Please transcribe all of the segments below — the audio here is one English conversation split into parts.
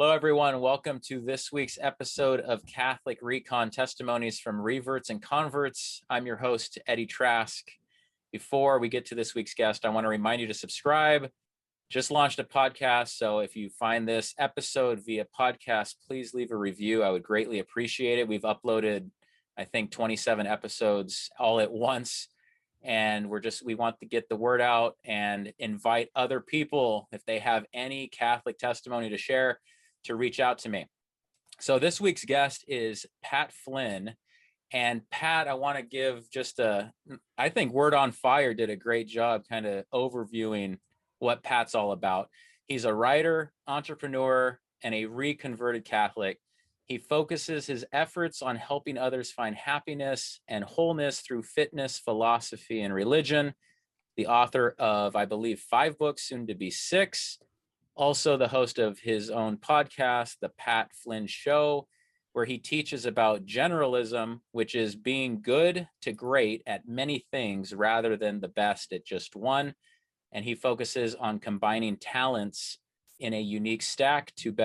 Hello, everyone. Welcome to this week's episode of Catholic ReCon Testimonies from Reverts and Converts. I'm your host, Eddie Trask. Before we get to this week's guest, I want to remind you to subscribe. Just launched a podcast, so if you find this episode via podcast, please leave a review. I would greatly appreciate it. We've uploaded, I think, 27 episodes all at once, and we want to get the word out and invite other people, if they have any Catholic testimony to share, to reach out to me. So this week's guest is Pat Flynn. And Pat, I want to give I think Word on Fire did a great job kind of overviewing what Pat's all about. He's a writer, entrepreneur, and a reconverted Catholic. He focuses his efforts on helping others find happiness and wholeness through fitness, philosophy, and religion. The author of, I believe, 5 books, soon to be 6. Also the host of his own podcast, The Pat Flynn Show, where he teaches about generalism, which is being good to great at many things rather than the best at just one. And he focuses on combining talents in a unique stack to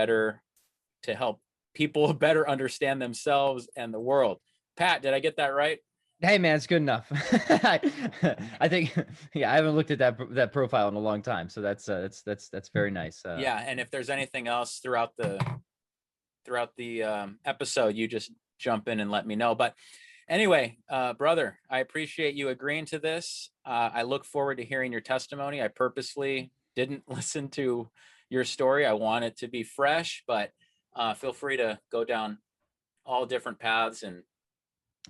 help people better understand themselves and the world. Pat, did I get that right? Hey man, it's good enough. I think, yeah, I haven't looked at that profile in a long time, so that's very nice. Yeah, and if there's anything else throughout the episode, you just jump in and let me know. But anyway, brother, I appreciate you agreeing to this. I look forward to hearing your testimony. I purposely didn't listen to your story. I want it to be fresh, but feel free to go down all different paths and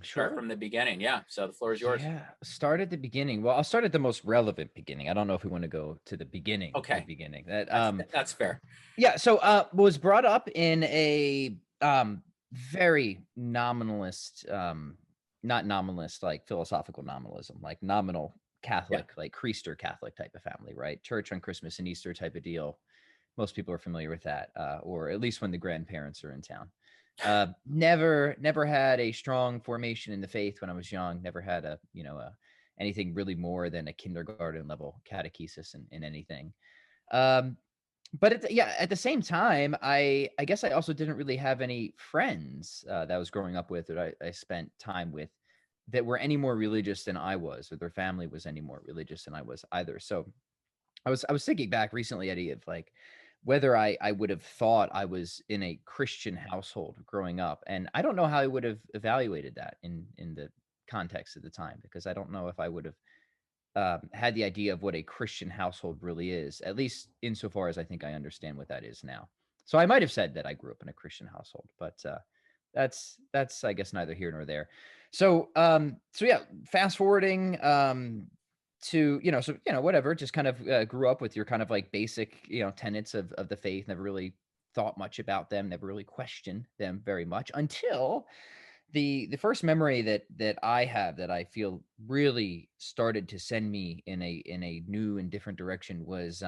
start from the beginning. Yeah. So the floor is yours. Yeah. Start at the beginning. Well, I'll start at the most relevant beginning. I don't know if we want to go to the beginning. Okay. The beginning. That's fair. Yeah. So was brought up in a very nominalist, not nominalist like philosophical nominalism, like nominal Catholic, like Creaster Catholic type of family, right? Church on Christmas and Easter type of deal. Most people are familiar with that, or at least when the grandparents are in town. Never had a strong formation in the faith when I was young. Never had anything really more than a kindergarten level catechesis in anything. But at the same time, I guess I also didn't really have any friends that I was growing up with, that I spent time with, that were any more religious than I was, or their family was any more religious than I was either. So I was thinking back recently, Eddie, of like whether I would have thought I was in a Christian household growing up. And I don't know how I would have evaluated that in the context at the time, because I don't know if I would have had the idea of what a Christian household really is, at least insofar as I think I understand what that is now. So I might have said that I grew up in a Christian household, but that's I guess neither here nor there. So yeah, fast forwarding to whatever, just kind of grew up with your kind of like basic tenets of the faith. Never really thought much about them, never really questioned them very much, until the first memory that I have that I feel really started to send me in a new and different direction was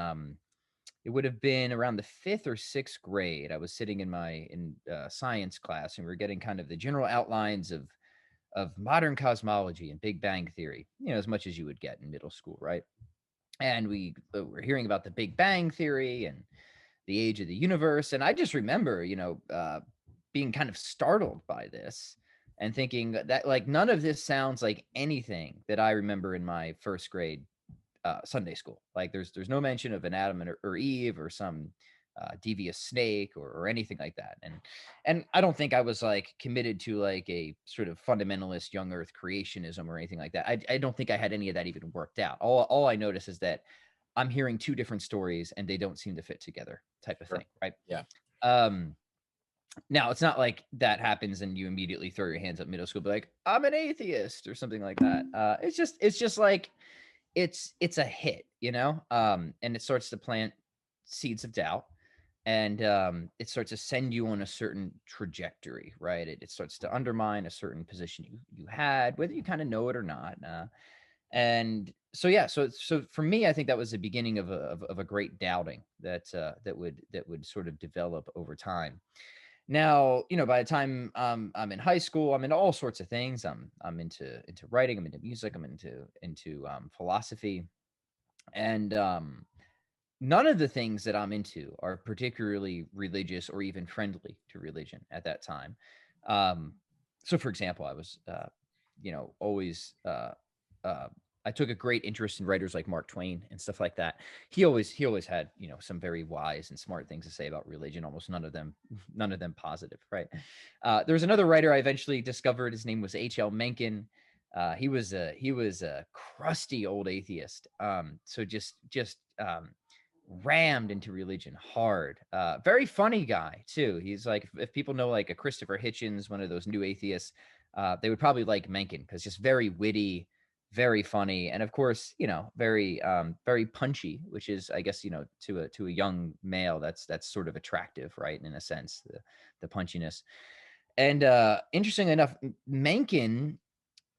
it would have been around the 5th or 6th grade. I was sitting in science class, and we were getting kind of the general outlines of modern cosmology and Big Bang theory, as much as you would get in middle school, right? And we were hearing about the Big Bang theory and the age of the universe. And I just remember, being kind of startled by this and thinking that like none of this sounds like anything that I remember in my 1st grade Sunday school. Like there's no mention of an Adam or Eve or some devious snake or anything like that. And I don't think I was like committed to like a sort of fundamentalist young earth creationism or anything like that. I don't think I had any of that even worked out. All I notice is that I'm hearing 2 different stories and they don't seem to fit together, type of thing. Right. Yeah. Now it's not like that happens and you immediately throw your hands up middle school, be like, I'm an atheist or something like that. It's just like, it's a hit, and it starts to plant seeds of doubt. And it starts to send you on a certain trajectory, right? It starts to undermine a certain position you had, whether you kind of know it or not. And so, yeah, so for me, I think that was the beginning of a great doubting that would sort of develop over time. Now, by the time I'm in high school, I'm into all sorts of things. I'm into writing, I'm into music, I'm into philosophy, and none of the things that I'm into are particularly religious or even friendly to religion at that time. Um, so, for example, I was, always, uh, I took a great interest in writers like Mark Twain and stuff like that. He always had, some very wise and smart things to say about religion. Almost none of them positive, right? There's another writer I eventually discovered. His name was H.L. Mencken. He was a crusty old atheist. So just rammed into religion hard. Very funny guy too. He's like, if people know like a Christopher Hitchens, one of those new atheists, they would probably like Mencken because just very witty, very funny, and of course, very punchy, which is, I guess, to a young male, that's sort of attractive, right? In a sense, the punchiness. And interestingly enough, Mencken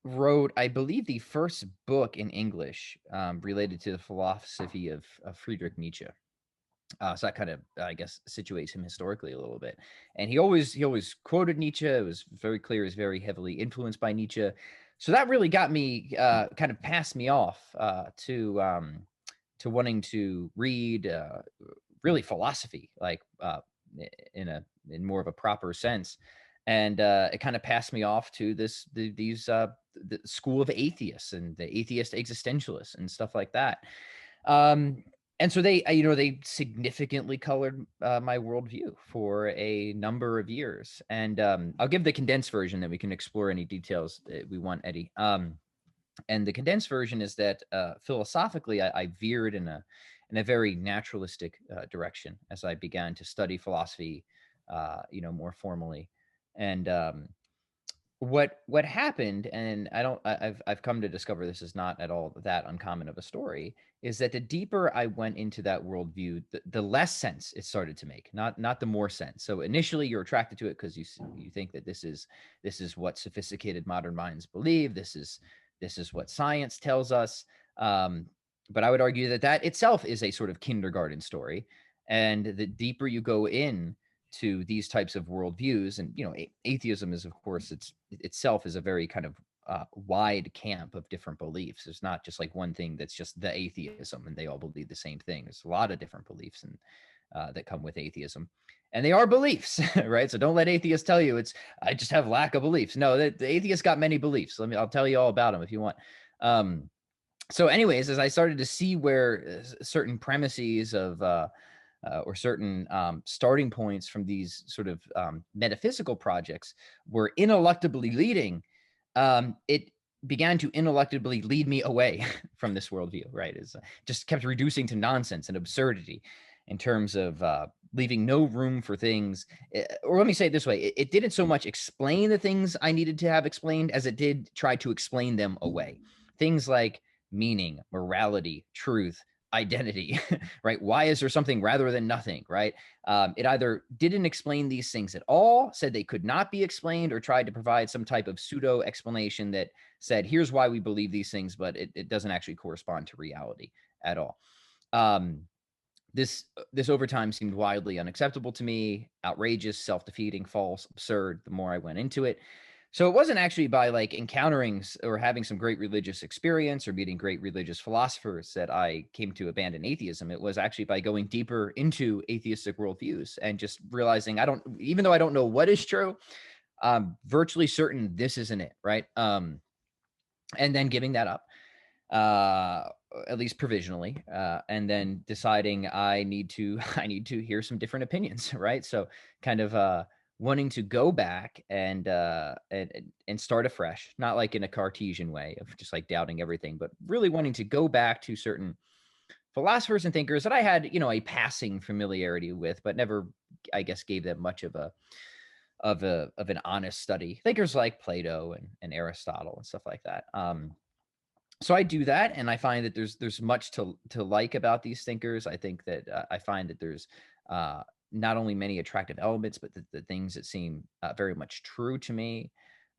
wrote, I believe, the first book in English related to the philosophy of Friedrich Nietzsche. So that kind of, I guess, situates him historically a little bit. And he always quoted Nietzsche. It was very clear he's very heavily influenced by Nietzsche. So that really got me, kind of passed me off to wanting to read really philosophy, like in more of a proper sense. And it kind of passed me off to the school of atheists and the atheist existentialists and stuff like that. Um, and so they significantly colored my worldview for a number of years. And I'll give the condensed version, that we can explore any details that we want, Eddie. And the condensed version is that philosophically, I veered in a very naturalistic direction as I began to study philosophy, more formally. And what happened, and I've come to discover this is not at all that uncommon of a story, is that the deeper I went into that worldview, the less sense it started to make, not the more sense. So initially you're attracted to it because you think that this is what sophisticated modern minds believe. This is what science tells us. But I would argue that itself is a sort of kindergarten story. And the deeper you go in to these types of worldviews, and atheism is, of course, itself is a very kind of wide camp of different beliefs. There's not just like one thing that's just the atheism and they all believe the same thing. There's a lot of different beliefs and that come with atheism, and they are beliefs, right? So don't let atheists tell you I just have lack of beliefs. No, the atheist got many beliefs. I'll tell you all about them if you want. So anyways, as I started to see where certain premises of or certain starting points from these sort of metaphysical projects were ineluctably leading, it began to ineluctably lead me away from this worldview, right? It just kept reducing to nonsense and absurdity in terms of leaving no room for things. Or let me say it this way, it didn't so much explain the things I needed to have explained as it did try to explain them away. Things like meaning, morality, truth, identity, right? Why is there something rather than nothing, right? It either didn't explain these things at all, said they could not be explained, or tried to provide some type of pseudo explanation that said, here's why we believe these things, but it doesn't actually correspond to reality at all. This over time seemed wildly unacceptable to me, outrageous, self-defeating, false, absurd, the more I went into it. So it wasn't actually by like encountering or having some great religious experience or meeting great religious philosophers that I came to abandon atheism. It was actually by going deeper into atheistic worldviews and just realizing even though I don't know what is true, I'm virtually certain this isn't it, right? And then giving that up, at least provisionally, and then deciding I need to hear some different opinions, right? So kind of wanting to go back and start afresh, not like in a Cartesian way of just like doubting everything, but really wanting to go back to certain philosophers and thinkers that I had, a passing familiarity with, but never, I guess, gave them much of an honest study. Thinkers like Plato and Aristotle and stuff like that. So I do that, and I find that there's much to like about these thinkers. I think that I find that there's not only many attractive elements, but the things that seem very much true to me.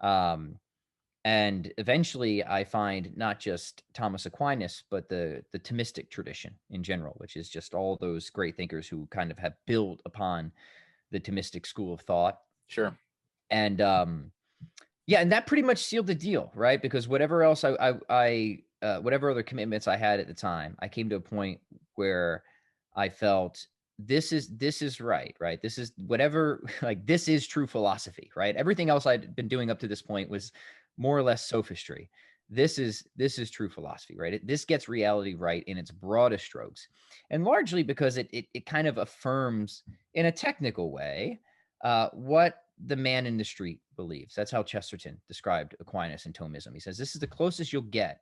And eventually, I find not just Thomas Aquinas, but the Thomistic tradition in general, which is just all those great thinkers who kind of have built upon the Thomistic school of thought. Sure. And yeah, and that pretty much sealed the deal, right? Because whatever else whatever other commitments I had at the time, I came to a point where I felt this is right. This is whatever, like, this is true philosophy, right? Everything else I'd been doing up to this point was more or less sophistry. This is true philosophy, right? This gets reality right in its broadest strokes, and largely because it kind of affirms in a technical way what the man in the street believes. That's how Chesterton described Aquinas and Thomism. He says this is the closest you'll get,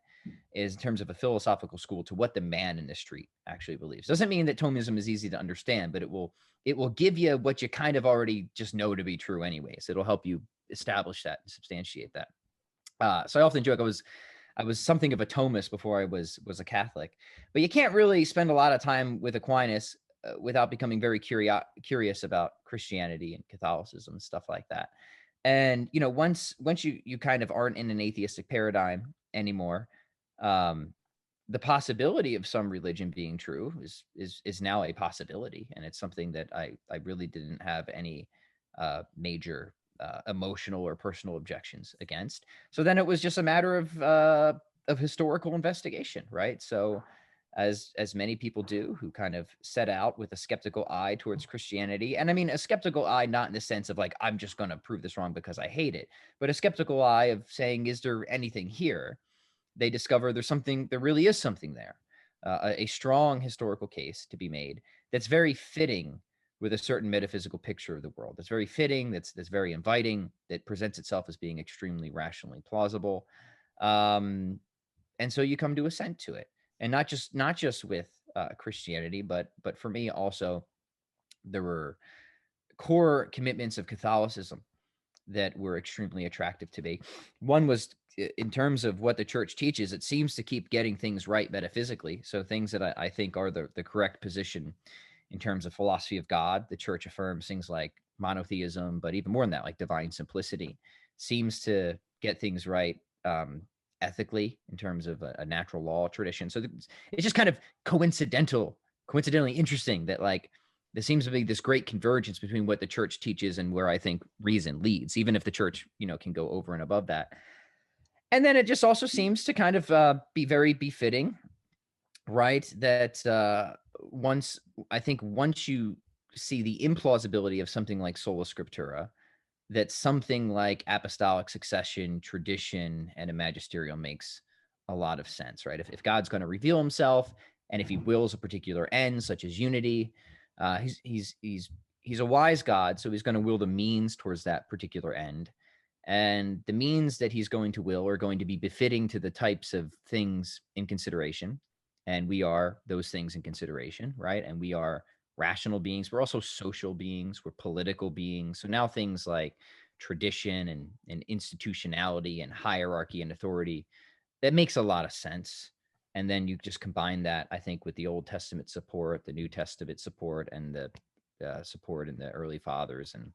is in terms of a philosophical school, to what the man in the street actually believes. Doesn't mean that Thomism is easy to understand, but it will give you what you kind of already just know to be true anyways. It'll help you establish that and substantiate that. So I often joke I was something of a Thomist before I was a Catholic, but you can't really spend a lot of time with Aquinas without becoming very curious about Christianity and Catholicism and stuff like that. And once you kind of aren't in an atheistic paradigm anymore, the possibility of some religion being true is now a possibility, and it's something that I really didn't have any major emotional or personal objections against. So then it was just a matter of historical investigation, right? So as many people do who kind of set out with a skeptical eye towards Christianity, and I mean a skeptical eye not in the sense of like, I'm just going to prove this wrong because I hate it, but a skeptical eye of saying, is there anything here? They discover there really is something there, a strong historical case to be made that's very fitting with a certain metaphysical picture of the world. That's very fitting, that's very inviting, that presents itself as being extremely rationally plausible. And so you come to assent to it. And not just with Christianity, but for me also, there were core commitments of Catholicism that were extremely attractive to me. One was in terms of what the church teaches, it seems to keep getting things right metaphysically. So things that I think are the correct position in terms of philosophy of God. The church affirms things like monotheism, but even more than that, like divine simplicity, seems to get things right ethically in terms of a natural law tradition. So it's just kind of coincidentally interesting that like there seems to be this great convergence between what the church teaches and where I think reason leads, even if the church, can go over and above that. And then it just also seems to kind of be very befitting, right? That once you see the implausibility of something like sola scriptura, that something like apostolic succession, tradition, and a magisterial makes a lot of sense, right? If God's going to reveal himself, and if he wills a particular end, such as unity, he's a wise God, so he's going to will the means towards that particular end. And the means that he's going to will are going to be befitting to the types of things in consideration. And we are those things in consideration, right? And we are rational beings. We're also social beings. We're political beings. So now things like tradition and institutionality and hierarchy and authority, that makes a lot of sense. And then you just combine that, I think, with the Old Testament support, the New Testament support, and the support in the early fathers, and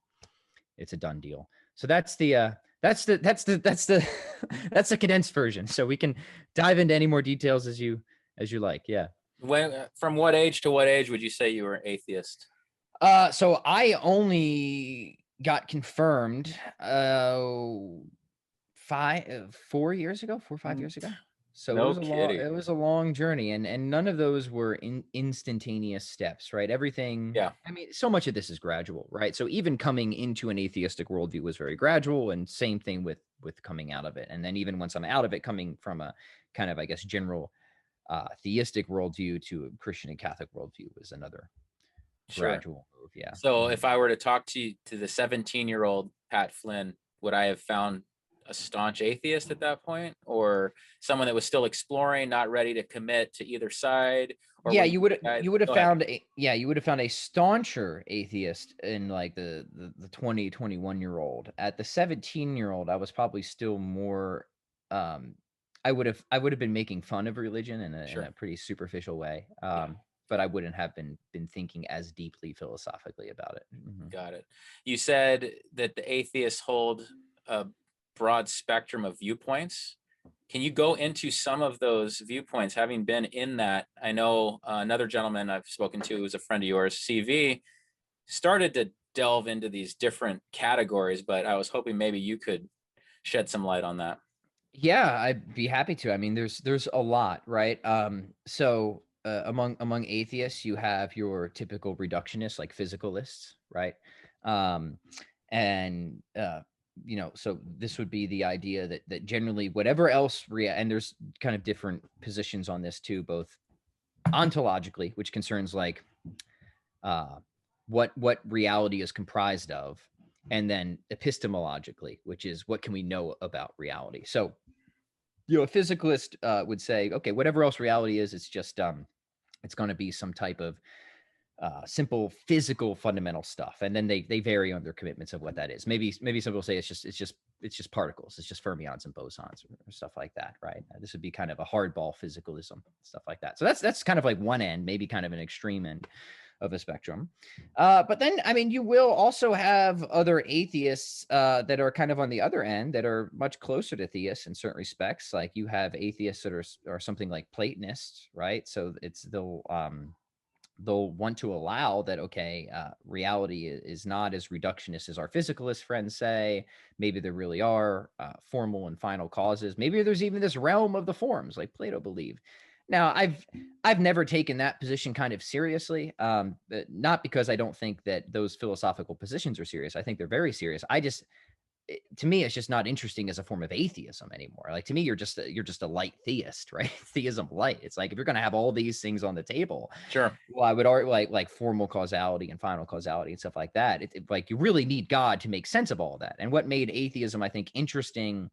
it's a done deal. So that's the that's the condensed version. So we can dive into any more details as you like. Yeah. From what age to what age would you say you were atheist? So I only got confirmed 4 years ago, 4 or 5 years ago. So No it was kidding. it was a long journey, and none of those were instantaneous steps, right? Everything. Yeah. I mean, so much of this is gradual, right? So even coming into an atheistic worldview was very gradual, and same thing with coming out of it. And then even once I'm out of it, coming from a kind of, I guess, general theistic worldview to a Christian and Catholic worldview was another gradual move. Yeah. So if I were to talk to the 17-year-old Pat Flynn, would I have found a staunch atheist at that point, or someone that was still exploring, not ready to commit to either side? Or Yeah, you would have found you would have found a stauncher atheist in like the 20, 21-year-old. At the 17-year-old, I was probably still more I would have been making fun of religion in a pretty superficial way. But I wouldn't have been thinking as deeply philosophically about it. Mm-hmm. Got it. You said that the atheists hold a broad spectrum of viewpoints. Can you go into some of those viewpoints, having been in that? I know another gentleman I've spoken to, who's a friend of yours, CV, started to delve into these different categories, but I was hoping maybe you could shed some light on that. Yeah, I'd be happy to. I mean, there's a lot, right? So among atheists, you have your typical reductionists, like physicalists, right? Um, and so this would be the idea that generally whatever else and there's kind of different positions on this too, both ontologically, which concerns like what reality is comprised of, and then epistemologically, which is what can we know about reality. So a physicalist would say, okay, whatever else reality is, it's just it's going to be some type of simple physical fundamental stuff, and then they vary on their commitments of what that is. Maybe some people say it's just particles, it's just fermions and bosons or stuff like that, right? This would be kind of a hardball physicalism, stuff like that. So that's kind of like one end, maybe kind of an extreme end of a spectrum. But then, I mean, you will also have other atheists that are kind of on the other end that are much closer to theists in certain respects. Like you have atheists that are something like Platonists, right? So they'll want to allow that, okay, reality is not as reductionist as our physicalist friends say. Maybe there really are formal and final causes. Maybe there's even this realm of the forms like Plato believed. Now, I've never taken that position kind of seriously, not because I don't think that those philosophical positions are serious. I think they're very serious. To me, it's just not interesting as a form of atheism anymore. Like, to me, you're just a light theist, right? Theism light. It's like, if you're going to have all these things on the table, Sure. well, I would argue like formal causality and final causality and stuff like that. Like, you really need God to make sense of all of that. And what made atheism, I think, interesting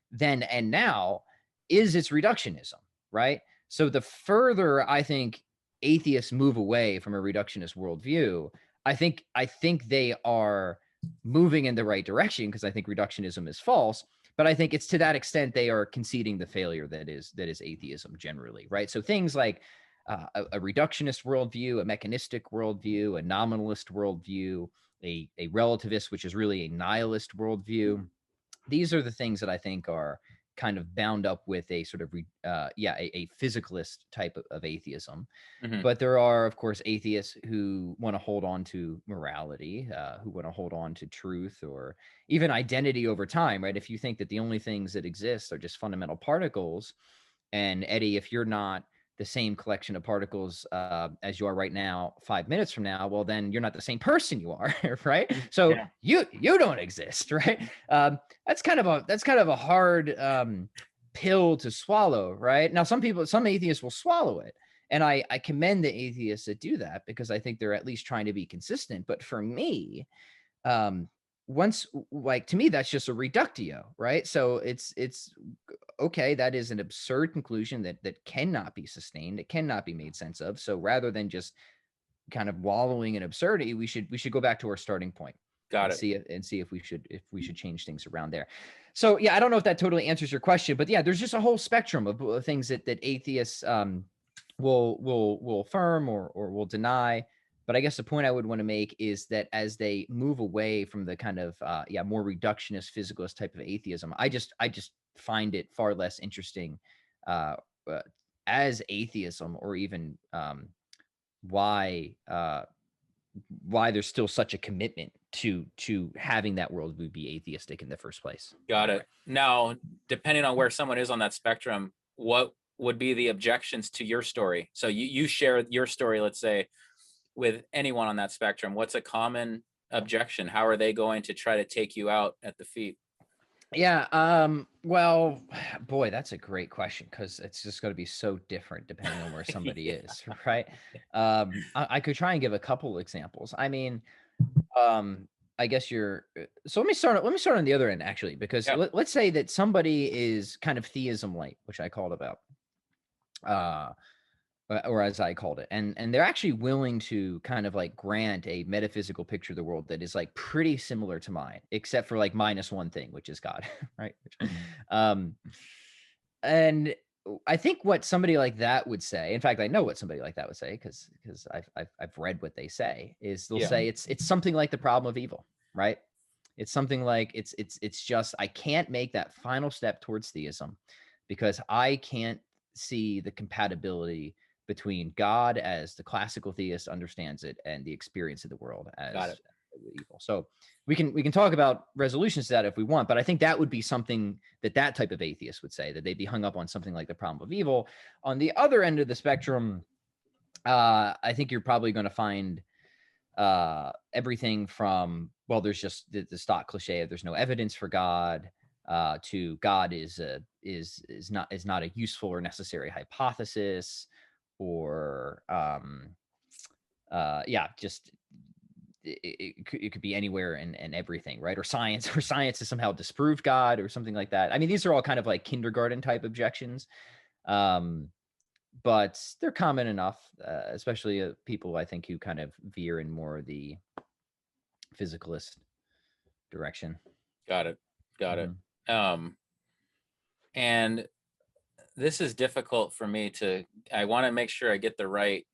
then and now is its reductionism, right? So the further I think atheists move away from a reductionist worldview, I think they are moving in the right direction, because I think reductionism is false. But I think it's to that extent they are conceding the failure that is atheism generally, right? So things like a reductionist worldview, a mechanistic worldview, a nominalist worldview, a relativist, which is really a nihilist worldview. These are the things that I think are kind of bound up with a sort of a physicalist type of atheism. Mm-hmm. But there are, of course, atheists who want to hold on to morality, who want to hold on to truth or even identity over time, right? If you think that the only things that exist are just fundamental particles, and Eddie, if you're not the same collection of particles as you are right now 5 minutes from now, well, then you're not the same person you are, right? So you don't exist, right? That's kind of a hard pill to swallow, right? Now, some atheists will swallow it, and I commend the atheists that do that, because I think they're at least trying to be consistent. But for me, to me, that's just a reductio, right? So it's okay, that is an absurd conclusion that cannot be sustained, it cannot be made sense of. So rather than just kind of wallowing in absurdity, we should go back to our starting point. Got it. See if we should change things around there. So yeah, I don't know if that totally answers your question, but yeah, there's just a whole spectrum of things that atheists will affirm or will deny. But I guess the point I would want to make is that as they move away from the kind of more reductionist physicalist type of atheism, I just find it far less interesting as atheism, or even why there's still such a commitment to having that world would be atheistic in the first place. Got it. Now, depending on where someone is on that spectrum, what would be the objections to your story? So you share your story, let's say, with anyone on that spectrum. What's a common objection? How are they going to try to take you out at the feet? Yeah. Well, boy, that's a great question, because it's just going to be so different depending on where somebody is, right? I could try and give a couple examples. I mean, I guess so let me start on the other end, actually, because let's say that somebody is kind of theism light, which I called about, or as I called it, and they're actually willing to kind of like grant a metaphysical picture of the world that is like pretty similar to mine, except for like minus one thing, which is God, right? And I think what somebody like that would say, in fact, I know what somebody like that would say, because I've read what they say, is they'll say it's something like the problem of evil, right? It's something like it's just, I can't make that final step towards theism because I can't see the compatibility between God as the classical theist understands it and the experience of the world as evil. So we can talk about resolutions to that if we want, but I think that would be something that type of atheist would say, that they'd be hung up on something like the problem of evil. On the other end of the spectrum, I think you're probably going to find everything from, well, there's just the stock cliche of there's no evidence for God, to God is not a useful or necessary hypothesis, or yeah, just it could be anywhere and everything, right? Or science has somehow disproved God or something like that. I mean, these are all kind of like kindergarten type objections. Um, but they're common enough, especially people I think who kind of veer in more the physicalist direction. Got it. Got it. Mhm. And this is difficult for me I want to make sure I get the right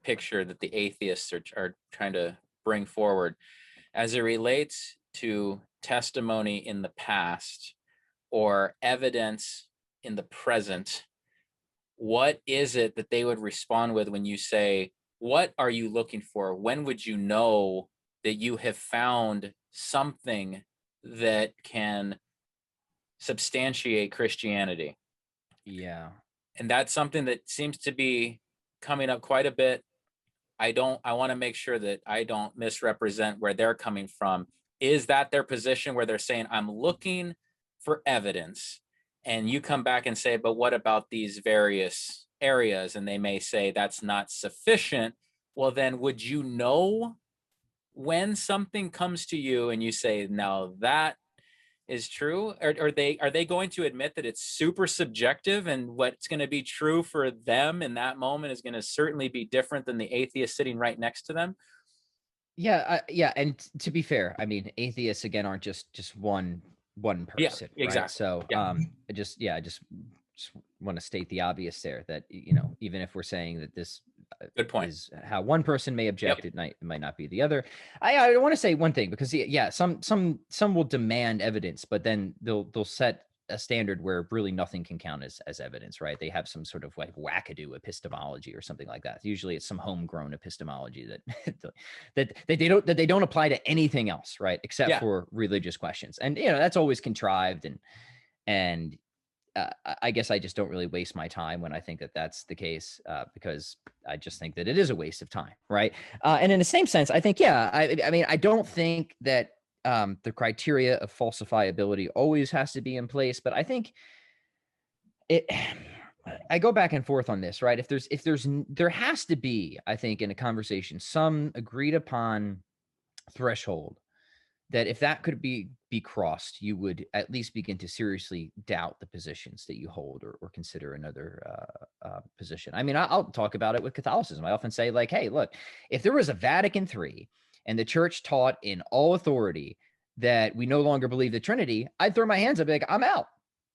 picture that the atheists are trying to bring forward as it relates to testimony in the past or evidence in the present. What is it that they would respond with when you say, what are you looking for? When would you know that you have found something that can substantiate Christianity? Yeah. And that's something that seems to be coming up quite a bit. I want to make sure that I don't misrepresent where they're coming from. Is that their position where they're saying, I'm looking for evidence? And you come back and say, but what about these various areas? And they may say that's not sufficient. Well, then would you know when something comes to you and you say, now that is true? Are they going to admit that it's super subjective and what's going to be true for them in that moment is going to certainly be different than the atheist sitting right next to them? Yeah, yeah, and to be fair, I mean, atheists again aren't just one Yeah, person, right? exactly. So, Yeah, I just want to state the obvious there that even if we're saying that this good point. is how one person may Yep. object, it might not be the other. I want to say one thing, because yeah, some will demand evidence, but then they'll set a standard where really nothing can count as evidence, right? They have some sort of like wackadoo epistemology or something like that. Usually it's some homegrown epistemology that that they don't apply to anything else, right? Except Yeah. for religious questions. And that's always contrived, and I guess I just don't really waste my time when I think that that's the case, because I just think that it is a waste of time, right? And in the same sense, I think, yeah, I mean, I don't think that the criteria of falsifiability always has to be in place, but I think it. I go back and forth on this, right? There has to be, I think, in a conversation, some agreed upon threshold that if that could be crossed, you would at least begin to seriously doubt the positions that you hold, or consider another position. I mean, I'll talk about it with Catholicism. I often say, like, hey, look, if there was a Vatican III and the church taught in all authority that we no longer believe the Trinity, I'd throw my hands up, like, I'm out,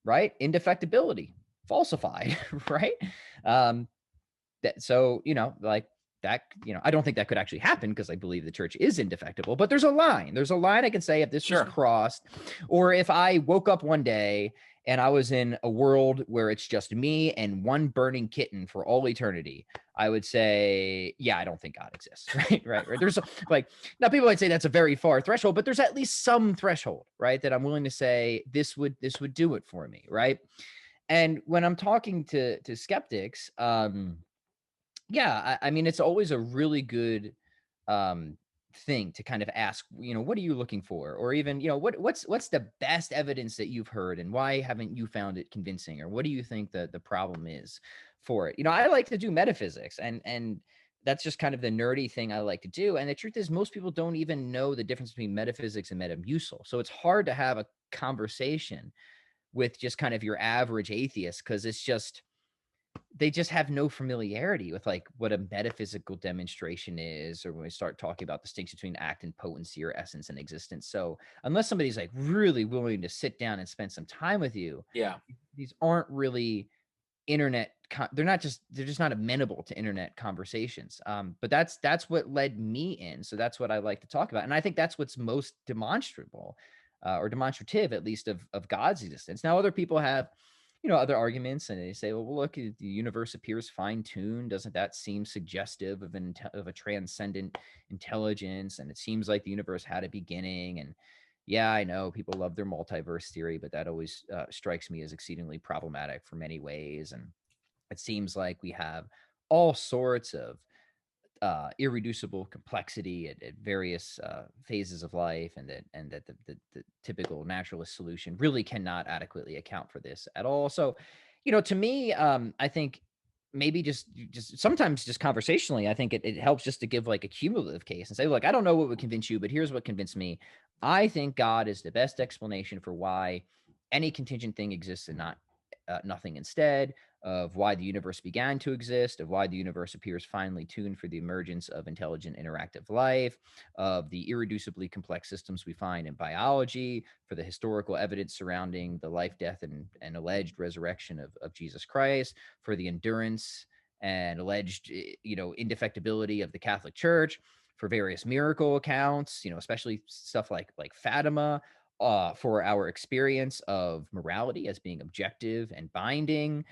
right? Indefectibility, falsified, right? Um, so like that, I don't think that could actually happen, because I believe the church is indefectible, but there's a line I can say, if this was Sure. crossed, or if I woke up one day and I was in a world where it's just me and one burning kitten for all eternity, I would say, yeah, I don't think God exists. Right. There's like, now people might say that's a very far threshold, but there's at least some threshold, right, that I'm willing to say this would do it for me, right? And when I'm talking to skeptics, yeah, I mean, it's always a really good thing to kind of ask, what are you looking for? Or even, what's the best evidence that you've heard, and why haven't you found it convincing? Or what do you think the problem is for it? I like to do metaphysics, and that's just kind of the nerdy thing I like to do. And the truth is, most people don't even know the difference between metaphysics and metamucil. So it's hard to have a conversation with just kind of your average atheist, because they just have no familiarity with like what a metaphysical demonstration is, or when we start talking about distinction between act and potency, or essence and existence. So unless somebody's like really willing to sit down and spend some time with you, Yeah. these aren't really they're just not amenable to internet conversations. But that's what led me in. So that's what I like to talk about. And I think that's what's most demonstrable, or demonstrative, at least, of God's existence. Now, other people have other arguments, and they say, well, look, the universe appears fine-tuned. Doesn't that seem suggestive of a transcendent intelligence? And it seems like the universe had a beginning. And yeah, I know people love their multiverse theory, but that always strikes me as exceedingly problematic for many ways. And it seems like we have all sorts of irreducible complexity at various phases of life, and that the typical naturalist solution really cannot adequately account for this at all. So, to me, I think maybe just sometimes just conversationally, I think it helps just to give like a cumulative case and say, look, I don't know what would convince you, but here's what convinced me. I think God is the best explanation for why any contingent thing exists and not nothing instead, of why the universe began to exist, of why the universe appears finely tuned for the emergence of intelligent interactive life, of the irreducibly complex systems we find in biology, for the historical evidence surrounding the life, death, and alleged resurrection of Jesus Christ, for the endurance and alleged, indefectibility of the Catholic Church, for various miracle accounts, especially stuff like Fatima, for our experience of morality as being objective and binding,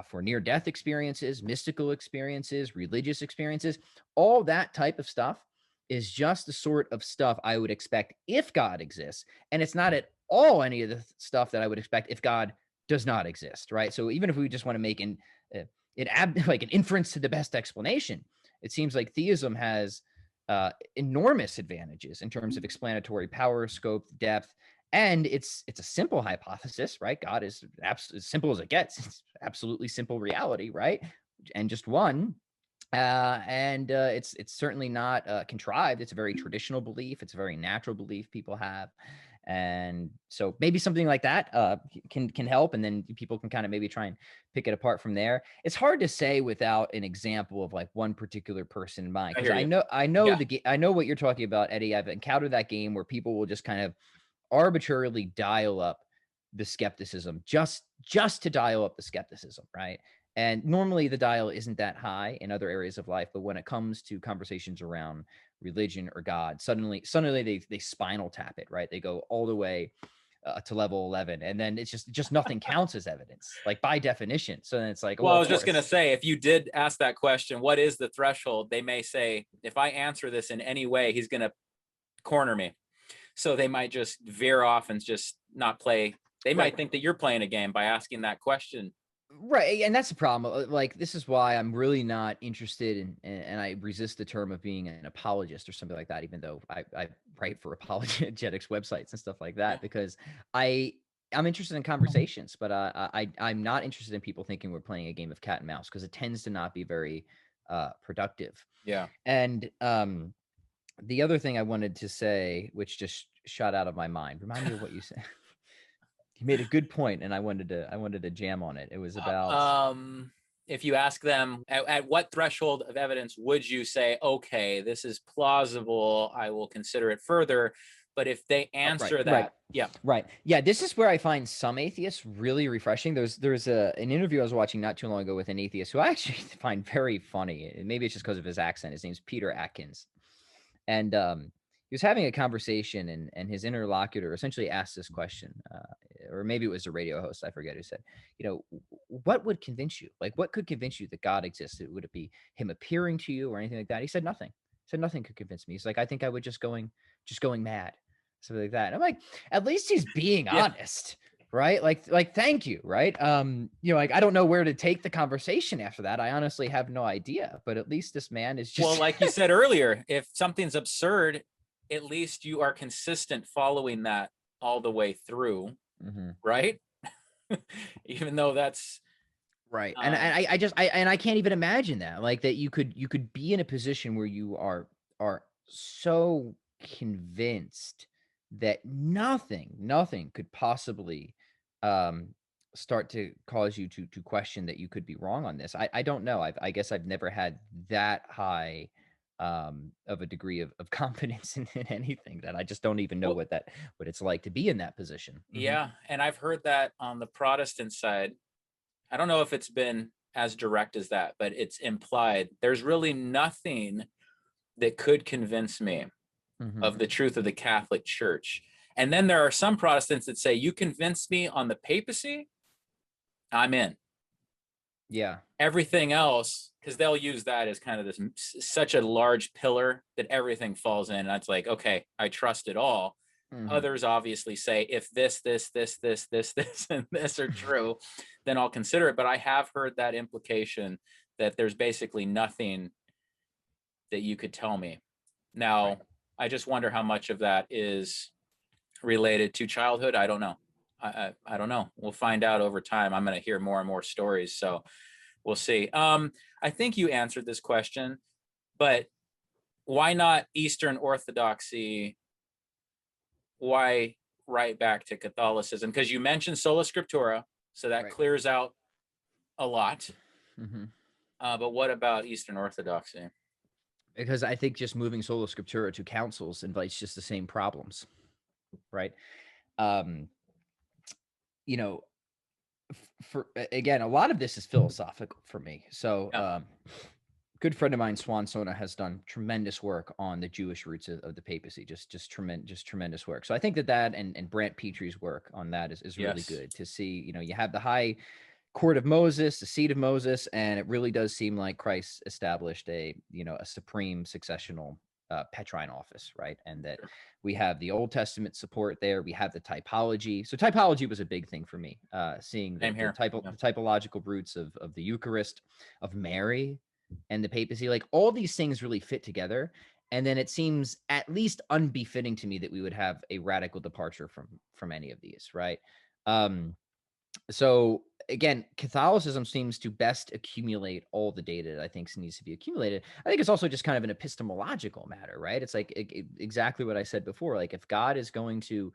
for near-death experiences, mystical experiences, religious experiences. All that type of stuff is just the sort of stuff I would expect if God exists. And it's not at all any of the stuff that I would expect if God does not exist, right? So even if we just want to make like an inference to the best explanation, it seems like theism has enormous advantages in terms of explanatory power, scope, depth, and it's a simple hypothesis, right? God is as simple as it gets. It's absolutely simple reality, right? And just one. And it's certainly not contrived. It's a very traditional belief. It's a very natural belief people have. And so maybe something like that can help, and then people can kind of maybe try and pick it apart from there. It's hard to say without an example of like one particular person in mind, because I know Yeah. I know what you're talking about, Eddie. I've encountered that game where people will just kind of arbitrarily dial up the skepticism just to dial up the skepticism, right? And normally the dial isn't that high in other areas of life, but when it comes to conversations around religion or God, suddenly they spinal tap it, right? They go all the way to level 11, and then it's just nothing counts as evidence, like by definition. So then it's like, Well, well, I of was just going to course. say, if you did ask that question, what is the threshold? They may say, if I answer this in any way, he's going to corner me. So they might just veer off and just not play. They might think that you're playing a game by asking that question. Right. And that's the problem. Like, this is why I'm really not interested in, and I resist the term of being an apologist or something like that, even though I write for apologetics websites and stuff like that, because I'm interested in conversations, but I'm not interested in people thinking we're playing a game of cat and mouse, because it tends to not be very productive. Yeah. And the other thing I wanted to say, which just shot out of my mind, remind me of what you said. You made a good point, and I wanted to jam on it. It was about If you ask them at what threshold of evidence would you say, okay, this is plausible, I will consider it further. But if they answer that, right. Yeah, this is where I find some atheists really refreshing. There's an interview I was watching not too long ago with an atheist who I actually find very funny. Maybe it's just because of his accent. His name's Peter Atkins. And he was having a conversation, and his interlocutor essentially asked this question, or maybe it was a radio host, I forget, who said, what would convince you? Like, what could convince you that God existed? Would it be him appearing to you or anything like that? He said nothing. He said nothing could convince me. He's like, I think I would just going mad, something like that. And I'm like, at least he's being honest. Right. Like, thank you. Right. Like, I don't know where to take the conversation after that. I honestly have no idea, but at least this man is just, well, like you said earlier, if something's absurd, at least you are consistent following that all the way through. Right. Even though that's right. And I can't even imagine that, like, that you could be in a position where you are so convinced that nothing could possibly start to cause you to question that you could be wrong on this. I don't know. I guess I've never had that high of a degree of confidence in anything, that I just don't even know what it's like to be in that position. Yeah. And I've heard that on the Protestant side. I don't know if it's been as direct as that, but it's implied. There's really nothing that could convince me of the truth of the Catholic Church. And then there are some Protestants that say, you convinced me on the papacy, I'm in. Yeah. Everything else, because they'll use that as kind of this such a large pillar that everything falls in. And that's like, okay, I trust it all. Others obviously say, if this, and this are true, then I'll consider it. But I have heard that implication that there's basically nothing that you could tell me. Now, Right. I just wonder how much of that is related to childhood. I don't know. I don't know. We'll find out over time. I'm going to hear more and more stories, so we'll see. I think you answered this question, but why not Eastern Orthodoxy? Why right back to Catholicism? Because you mentioned sola scriptura, so that Right. clears out a lot. Mm-hmm. But what about Eastern Orthodoxy? Because I think just moving sola scriptura to councils invites just the same problems, right? Um, you know, for again, a lot of this is philosophical for me. So, Yeah. good friend of mine, Swan Sona, has done tremendous work on the Jewish roots of the papacy. Just tremendous work. So I think that and Brant Petrie's work on that is really Yes. good to see. You know, you have the high court of Moses, the seat of Moses, and it really does seem like Christ established a supreme successional Petrine office, right? And that Sure. we have the Old Testament support there. We have the typology. So typology was a big thing for me, seeing Same here. Yeah. the typological roots of the Eucharist, of Mary, and the papacy. Like all these things really fit together. And then it seems at least unbefitting to me that we would have a radical departure from any of these, right? So again, Catholicism seems to best accumulate all the data that I think needs to be accumulated. I think it's also just kind of an epistemological matter, right? It's like exactly what I said before. Like if God is going to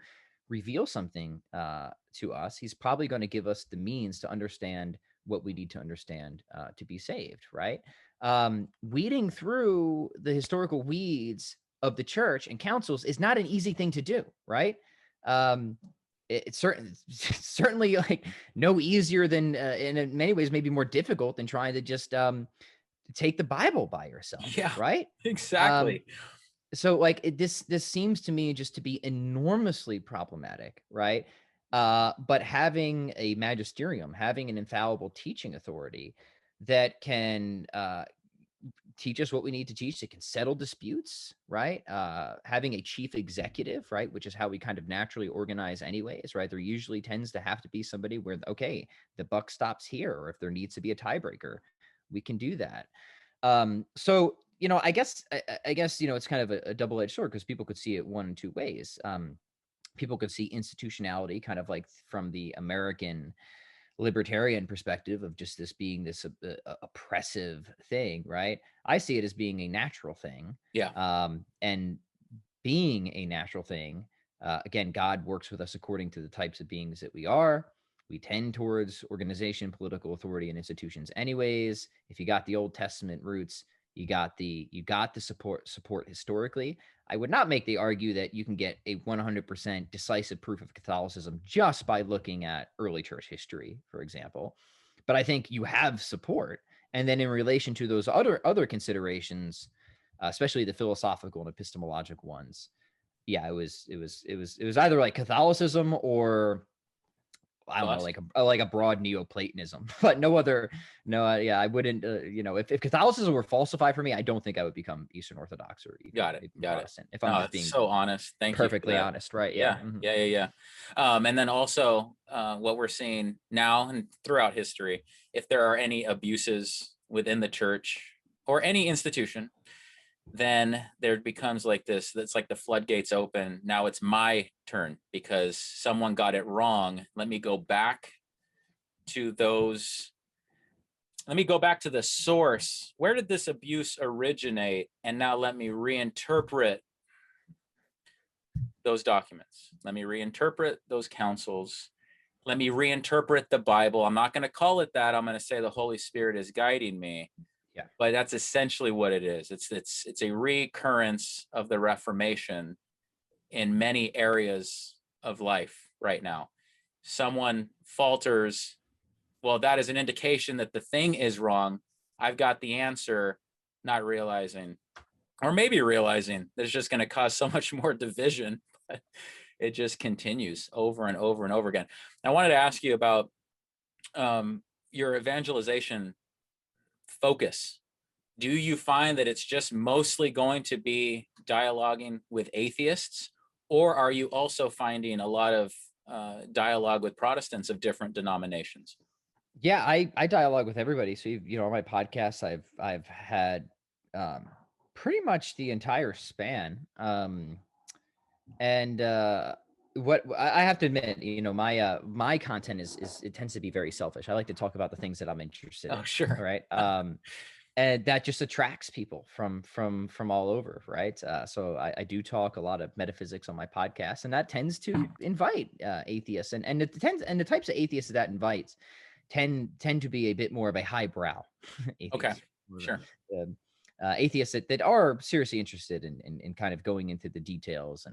reveal something to us, he's probably going to give us the means to understand what we need to understand to be saved, right? Weeding through the historical weeds of the church and councils is not an easy thing to do, right? It's certainly like no easier than, and in many ways maybe more difficult than trying to just take the Bible by yourself, Yeah. right? Um, Exactly. so like this seems to me just to be enormously problematic, right? But having a magisterium, having an infallible teaching authority that can teach us what we need to teach. It can settle disputes, right? Having a chief executive, right, which is how we kind of naturally organize anyways, right? There usually tends to have to be somebody where, okay, the buck stops here, or if there needs to be a tiebreaker, we can do that. So I guess it's kind of a double-edged sword because people could see it one in two ways. People could see institutionality kind of like from the American libertarian perspective of just this being this oppressive thing, right? I see it as being a natural thing. Yeah. And being a natural thing, again, God works with us according to the types of beings that we are. We tend towards organization, political authority, and institutions anyways. If you got the Old Testament roots, you got the support historically. I would not make the argue that you can get a 100% decisive proof of Catholicism just by looking at early church history, for example. But I think you have support. And then in relation to those other considerations, especially the philosophical and epistemological ones, yeah, it was either like Catholicism or I don't know, Bust. like a broad Neoplatonism, but yeah, I wouldn't, if Catholicism were falsified for me, I don't think I would become Eastern Orthodox or even, Got it. even Got it. Protestant. If I'm No, just it's being so honest. Thank you for perfectly that. honest, right? Yeah. Yeah. Yeah. And then also what we're seeing now and throughout history, if there are any abuses within the church or any institution, then there becomes like this, that's like the floodgates open. Now it's my turn because someone got it wrong. Let me go back to the source. Where did this abuse originate? And now let me reinterpret those documents. Let me reinterpret those councils. Let me reinterpret the Bible. I'm not going to call it that. I'm going to say the Holy Spirit is guiding me. Yeah. But that's essentially what it is. It's a recurrence of the Reformation in many areas of life right now. Someone falters, well, that is an indication that the thing is wrong. I've got the answer, not realizing, or maybe realizing that it's just going to cause so much more division. But it just continues over and over and over again. I wanted to ask you about your evangelization focus. Do you find that it's just mostly going to be dialoguing with atheists, or are you also finding a lot of dialogue with Protestants of different denominations? Yeah, I dialogue with everybody. So on my podcast, I've had pretty much the entire span. And what I have to admit, my content is it tends to be very selfish. I like to talk about the things that I'm interested in. Oh, sure. All right. And that just attracts people from all over, right? So I do talk a lot of metaphysics on my podcast, and that tends to invite atheists, and the types of atheists that invites tend to be a bit more of a highbrow Okay, atheist. sure. Atheists that are seriously interested in kind of going into the details,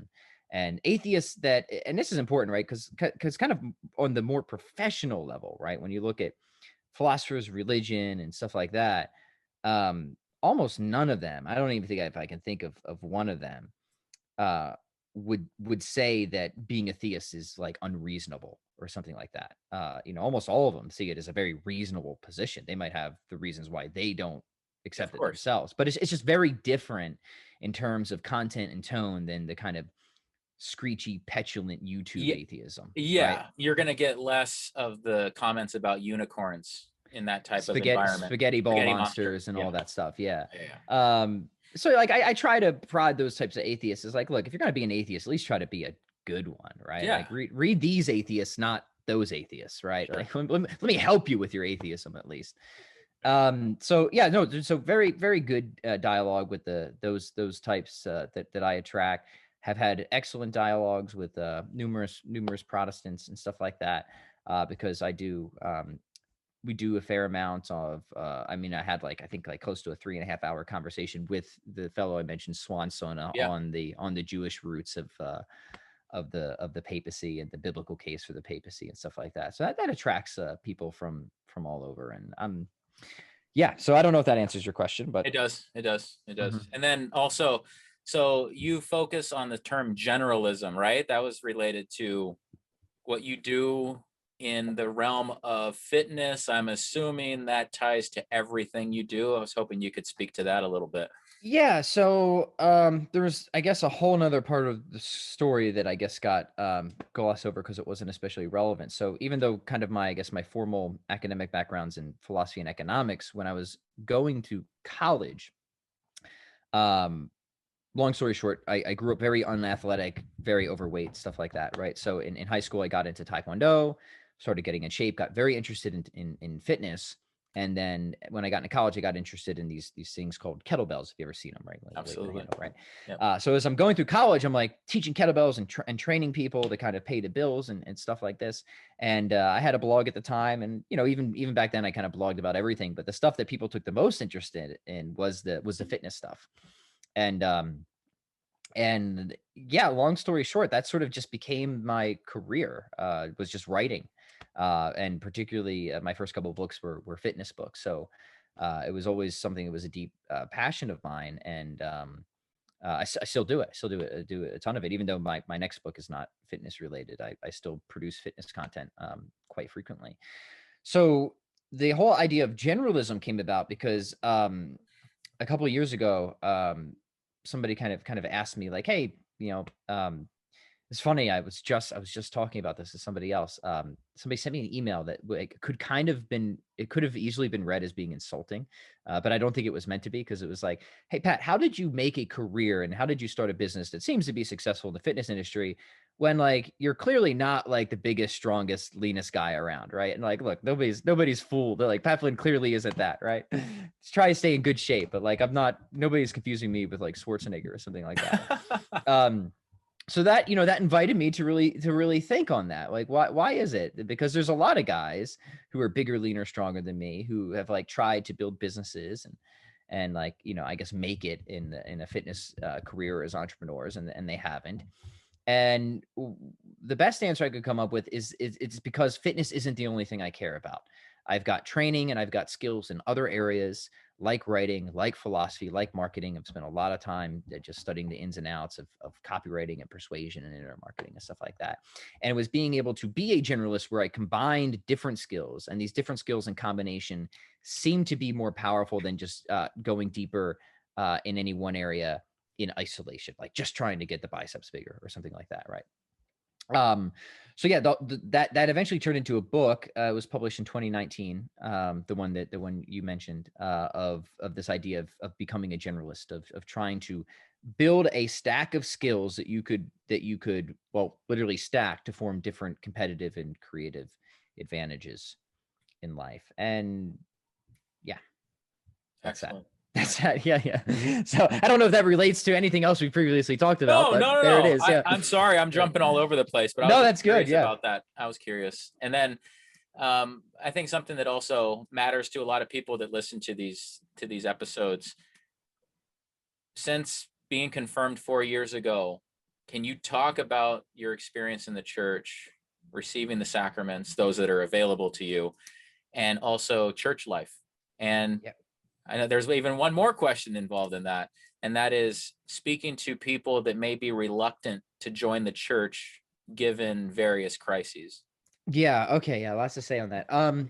and atheists that, and this is important, right? Because kind of on the more professional level, right? When you look at philosophers of religion and stuff like that, almost none of them, I don't even think if I can think of one of them, uh, would say that being a theist is like unreasonable or something like that. Almost all of them see it as a very reasonable position. They might have the reasons why they don't Of accept it course. themselves, but it's just very different in terms of content and tone than the kind of screechy, petulant YouTube atheism, right? Yeah, you're going to get less of the comments about unicorns in that type of environment. Spaghetti ball Spaghetti monster. monsters and Yeah. all that stuff. Yeah. Yeah. So like I try to prod those types of atheists is like, look, if you're gonna be an atheist, at least try to be a good one, right? Yeah. Like read these atheists, not those atheists, right? Sure. Like let me help you with your atheism at least. So yeah, no, so very, very good dialogue with those types that I attract. Have had excellent dialogues with numerous Protestants and stuff like that, because we do a fair amount of I had I think close to a 3.5 hour conversation with the fellow I mentioned, Swansona, Yeah. on the Jewish roots of the papacy and the biblical case for the papacy and stuff like that. So that attracts people from all over. And yeah, so I don't know if that answers your question, but It does. Mhm. And then also, so you focus on the term generalism, right? That was related to what you do in the realm of fitness. I'm assuming that ties to everything you do. I was hoping you could speak to that a little bit. Yeah, so there was, I guess, a whole nother part of the story that I guess got glossed over because it wasn't especially relevant. So even though kind of my formal academic background's in philosophy and economics, when I was going to college, um, long story short, I grew up very unathletic, very overweight, stuff like that, right? So in high school, I got into Taekwondo, started getting in shape, got very interested in fitness. And then when I got into college, I got interested in these things called kettlebells. If you ever seen them, right? Like Absolutely. right? Yep. So as I'm going through college, I'm like teaching kettlebells and training people to kind of pay the bills and stuff like this. And I had a blog at the time, and even back then, I kind of blogged about everything. But the stuff that people took the most interest in was the fitness stuff. And yeah, long story short, that sort of just became my career. Was just writing, and particularly my first couple of books were fitness books. So it was always something that was a deep passion of mine, and I still do it. I still do a ton of it, even though my next book is not fitness related. I still produce fitness content quite frequently. So the whole idea of generalism came about because a couple of years ago, somebody kind of asked me like, hey, it's funny. I was just talking about this to somebody else. Somebody sent me an email that it could have easily been read as being insulting, but I don't think it was meant to be, because it was like, hey, Pat, how did you make a career and how did you start a business that seems to be successful in the fitness industry when like you're clearly not like the biggest, strongest, leanest guy around, right? And like, look, nobody's fooled. They're like, Pat Flynn clearly isn't that, right? Just try to stay in good shape, but like nobody's confusing me with like Schwarzenegger or something like that. So that that invited me to really think on that. Like, why is it? Because there's a lot of guys who are bigger, leaner, stronger than me who have like tried to build businesses and like I guess make it in a fitness career as entrepreneurs, and they haven't. And the best answer I could come up with is it's because fitness isn't the only thing I care about. I've got training and I've got skills in other areas, like writing, like philosophy, like marketing. I've spent a lot of time just studying the ins and outs of copywriting and persuasion and internet marketing and stuff like that. And it was being able to be a generalist where I combined different skills, and these different skills in combination seem to be more powerful than just going deeper in any one area in isolation, like just trying to get the biceps bigger or something like that, right? So yeah, that eventually turned into a book. It was published in 2019. The one you mentioned, of this idea of becoming a generalist, of trying to build a stack of skills that you could well literally stack to form different competitive and creative advantages in life. And yeah, that's that. Excellent. That's that. Yeah. So I don't know if that relates to anything else we previously talked about, No, but no, no, there it no. is. Yeah. I'm sorry. I'm jumping all over the place, but I was No, just that's good. curious Yeah. about that. I was curious. And then I think something that also matters to a lot of people that listen to these episodes, since being confirmed 4 years ago, can you talk about your experience in the church, receiving the sacraments, those that are available to you, and also church life? And Yep. I know there's even one more question involved in that, and that is speaking to people that may be reluctant to join the church given various crises. Yeah. Okay. Yeah. Lots to say on that.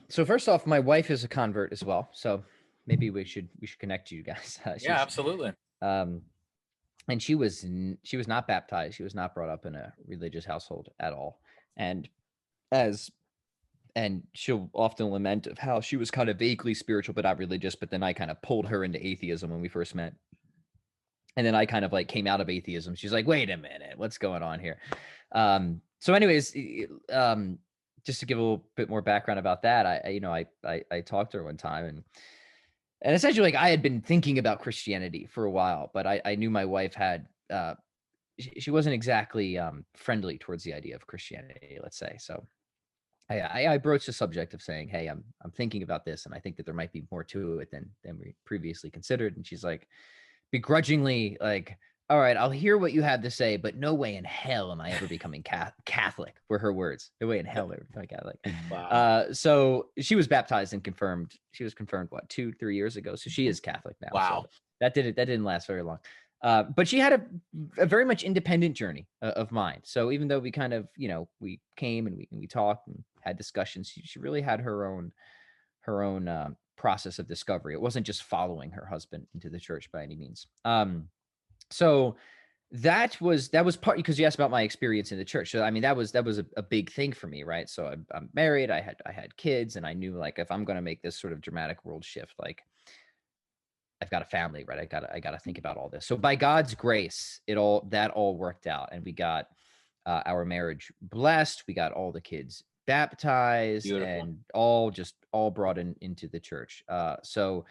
So first off, my wife is a convert as well. So maybe we should connect you guys. Yeah, She's absolutely. um, and she was not baptized. She was not brought up in a religious household at all. And as and she'll often lament of how she was kind of vaguely spiritual but not religious. But then I kind of pulled her into atheism when we first met. And then I kind of like came out of atheism. She's like, wait a minute, what's going on here? So anyways, just to give a little bit more background about that, I talked to her one time, and essentially, like, I had been thinking about Christianity for a while, but I knew my wife had she wasn't exactly friendly towards the idea of Christianity, let's say. So I broached the subject of saying, hey, I'm thinking about this, and I think that there might be more to it than we previously considered. And she's like, begrudgingly, like, all right, I'll hear what you have to say, but no way in hell am I ever becoming Catholic, were her words. No way in hell ever becoming Catholic. Wow. So she was baptized and confirmed. She was confirmed, what, 2-3 years ago. So she is Catholic now. Wow. So that didn't last very long. But she had a very much independent journey of mind. So even though we kind of, we came and we talked and had discussions, she really had her own process of discovery. It wasn't just following her husband into the church by any means. So that was part, because you asked about my experience in the church. So I mean, that was a big thing for me, right? So I'm married, I had kids, and I knew, like, if I'm going to make this sort of dramatic world shift, like, I've got a family, right? I got to think about all this. So by God's grace, that all worked out, and we got our marriage blessed. We got all the kids baptized, Beautiful. and all brought into the church. So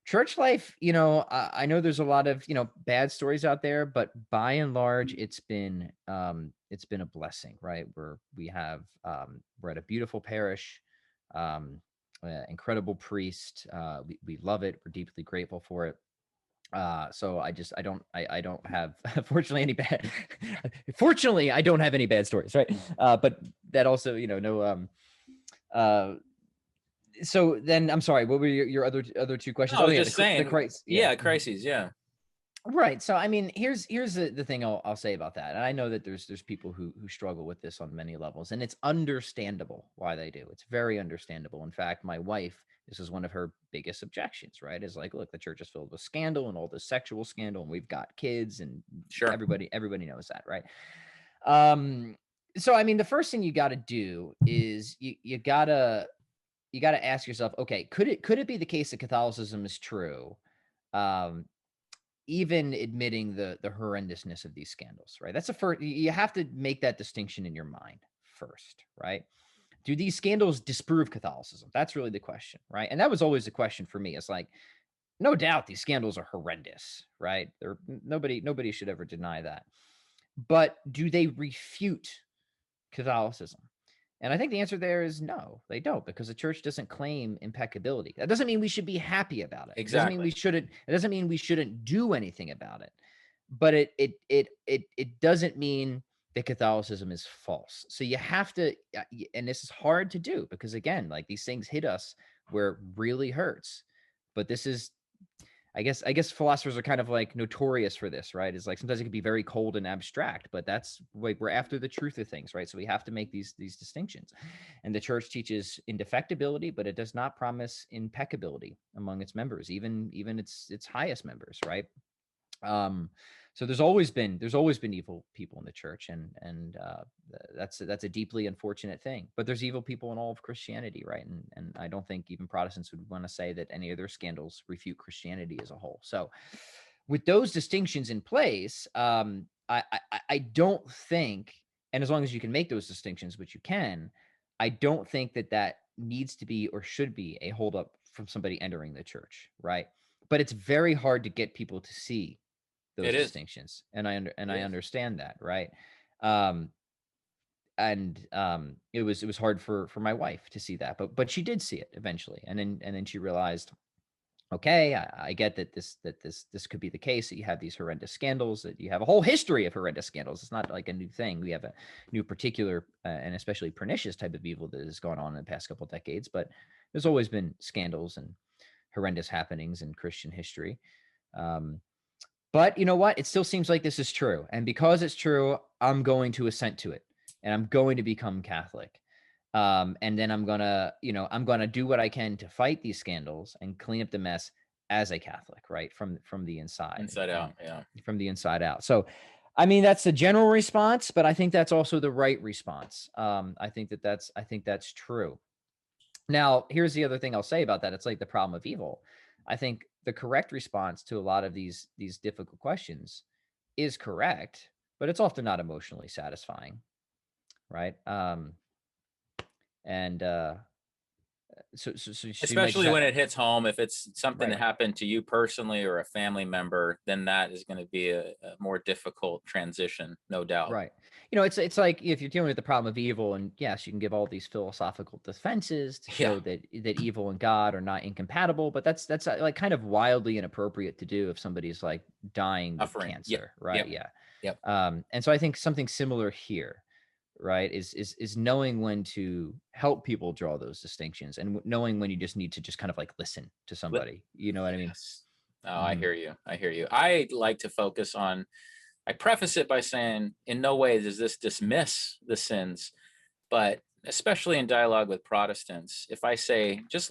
church life, I know there's a lot of, bad stories out there, but by and large, it's been a blessing, right? We're at a beautiful parish, incredible priest. We love it. We're deeply grateful for it. So I don't have, fortunately, any bad, fortunately, I don't have any bad stories, right? But that also, no, so then I'm sorry, what were your other two questions? No, I was Yeah, just saying, the crisis. yeah, crises, yeah. Right. So I mean, here's the thing I'll say about that. And I know that there's people who struggle with this on many levels, and it's understandable why they do. It's very understandable. In fact, my wife, this is one of her biggest objections, right? Is like, look, the church is filled with scandal and all this sexual scandal, and we've got kids, and Sure. everybody knows that, right? So I mean, the first thing you got to do is you gotta ask yourself, okay, could it be the case that Catholicism is true? Even admitting the horrendousness of these scandals, right? That's the first. You have to make that distinction in your mind first, right? Do these scandals disprove Catholicism? That's really the question, right? And that was always the question for me. It's like, no doubt these scandals are horrendous, right? Nobody should ever deny that. But do they refute Catholicism? And I think the answer there is no, they don't, because the church doesn't claim impeccability. That doesn't mean we should be happy about it. Exactly. It doesn't mean we shouldn't do anything about it. But it doesn't mean that Catholicism is false. So you have to, and this is hard to do, because again, like, these things hit us where it really hurts. But this is, I guess philosophers are kind of like notorious for this, right? It's like, sometimes it can be very cold and abstract, but that's like, we're after the truth of things, right? So we have to make these distinctions. And the church teaches indefectibility, but it does not promise impeccability among its members, even its highest members, right? So there's always been evil people in the church, and that's a deeply unfortunate thing. But there's evil people in all of Christianity, right? And I don't think even Protestants would want to say that any of their scandals refute Christianity as a whole. So with those distinctions in place, I don't think, and as long as you can make those distinctions, which you can, I don't think that needs to be or should be a holdup from somebody entering the church, right? But it's very hard to get people to see those It is. distinctions, and I It is. understand that, right? Um, it was hard for my wife to see that, but she did see it eventually, and then she realized, okay, I get that this could be the case, that you have these horrendous scandals, that you have a whole history of horrendous scandals. It's not like a new thing. We have a new particular and especially pernicious type of evil that has gone on in the past couple of decades, but there's always been scandals and horrendous happenings in Christian history. But you know what? It still seems like this is true. And because it's true, I'm going to assent to it, and I'm going to become Catholic. And then I'm going to do what I can to fight these scandals and clean up the mess as a Catholic, right? From the inside out. Yeah. From the inside out. So, I mean, that's the general response, but I think that's also the right response. I think that's true. Now, here's the other thing I'll say about that. It's like the problem of evil. I think the correct response to a lot of these difficult questions is correct, but it's often not emotionally satisfying, right? And so you might Especially when it hits home, if it's something right. that happened to you personally or a family member, then that is going to be a more difficult transition, no doubt. Right. It's like if you're dealing with the problem of evil, and yes, you can give all these philosophical defenses to show Yeah. that evil and God are not incompatible, but that's like kind of wildly inappropriate to do if somebody's like dying with Suffering. Yep. cancer, right? Yep. Yeah. Yep. And so I think something similar here, right, is knowing when to help people draw those distinctions, and knowing when you just need to just kind of like listen to somebody. You know what I mean? Yes. Oh, I Mhm. hear you. I hear you. I like to focus on, I preface it by saying, in no way does this dismiss the sins, but especially in dialogue with Protestants, if I say, just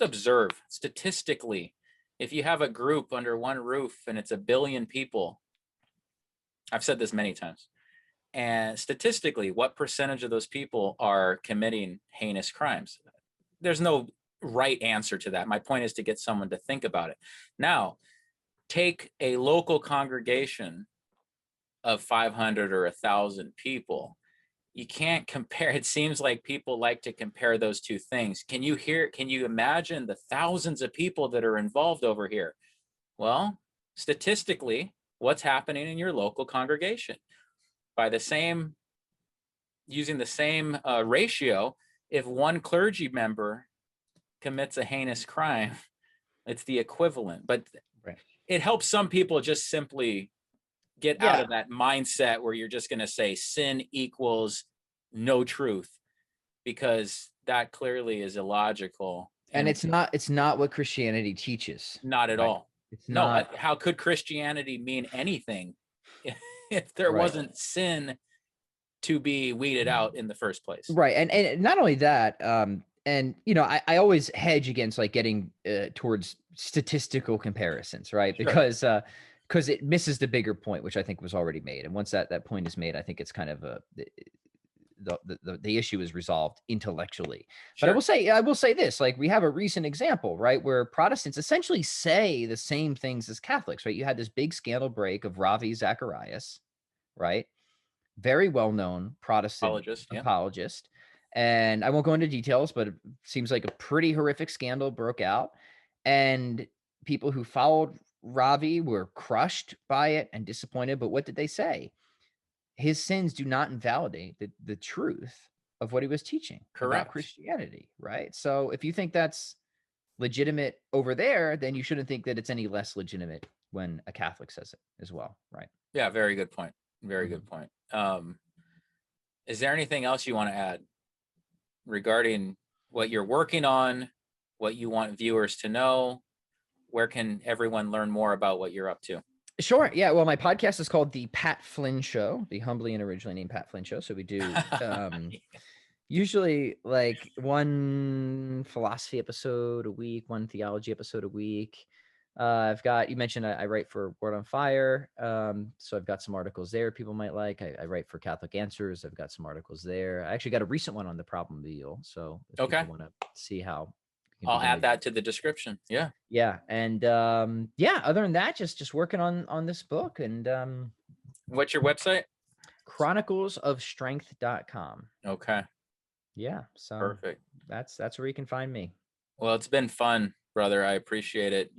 observe statistically, if you have a group under one roof and it's 1 billion people, I've said this many times, and statistically, what percentage of those people are committing heinous crimes? There's no right answer to that. My point is to get someone to think about it. Now, take a local congregation of 500 or 1,000 people. You can't compare. It seems like people like to compare those two things. Can you imagine the thousands of people that are involved over here? Well, statistically, what's happening in your local congregation? By using the same ratio, if one clergy member commits a heinous crime, it's the equivalent. But Right. it helps some people just simply get out Yeah. of that mindset where you're just going to say sin equals no truth, because that clearly is illogical And and it's not what Christianity teaches, not at right? all. It's No, not how could Christianity mean anything if there right. wasn't sin to be weeded out in the first place? Right. And not only that, and I always hedge against like getting towards statistical comparisons, right? Sure. Because it misses the bigger point, which I think was already made. And once that point is made, I think it's kind of the issue is resolved intellectually. But Sure. I will say this, like we have a recent example, right, where Protestants essentially say the same things as Catholics, right? You had this big scandal break of Ravi Zacharias, right? Very well-known Protestant Apologist. Yeah. apologist. And I won't go into details, but it seems like a pretty horrific scandal broke out. And people who followed Ravi were crushed by it and disappointed. But what did they say? His sins do not invalidate the truth of what he was teaching about Correct. Christianity, right? So if you think that's legitimate over there, then you shouldn't think that it's any less legitimate when a Catholic says it as well, right? Yeah. Very good point. Very Mhm. good point. Is there anything else you want to add regarding what you're working on, what you want viewers to know? Where can everyone learn more about what you're up to? Sure. Yeah. Well, my podcast is called The Pat Flynn Show, the humbly and originally named Pat Flynn Show. So we do usually like one philosophy episode a week, one theology episode a week. I've got, you mentioned I write for Word on Fire. So I've got some articles there people might like. I write for Catholic Answers. I've got some articles there. I actually got a recent one on the problem of the eel. So if Okay. people want to see how we can I'll begin add that to the description. Yeah. yeah. And yeah, other than that, just working on this book and What's your website? chroniclesofstrength.com. Okay. Yeah. So Perfect. that's where you can find me. Well, it's been fun, brother. I appreciate it.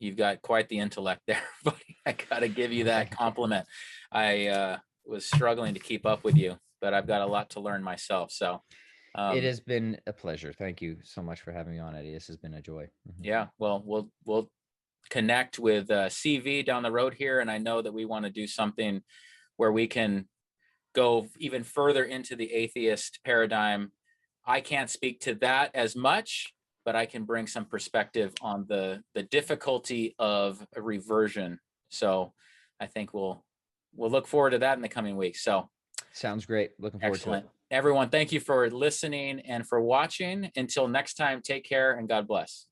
You've got quite the intellect there, buddy. I gotta give you that compliment. I was struggling to keep up with you, but I've got a lot to learn myself. So It has been a pleasure. Thank you so much for having me on, Eddie. This has been a joy. yeah, well, we'll connect with CV down the road here, and I know that we want to do something where we can go even further into the atheist paradigm. I can't speak to that as much, but I can bring some perspective on the difficulty of a reversion. So I think we'll look forward to that in the coming weeks. So sounds great. Looking forward to it. Everyone, thank you for listening and for watching. Until next time, take care and God bless.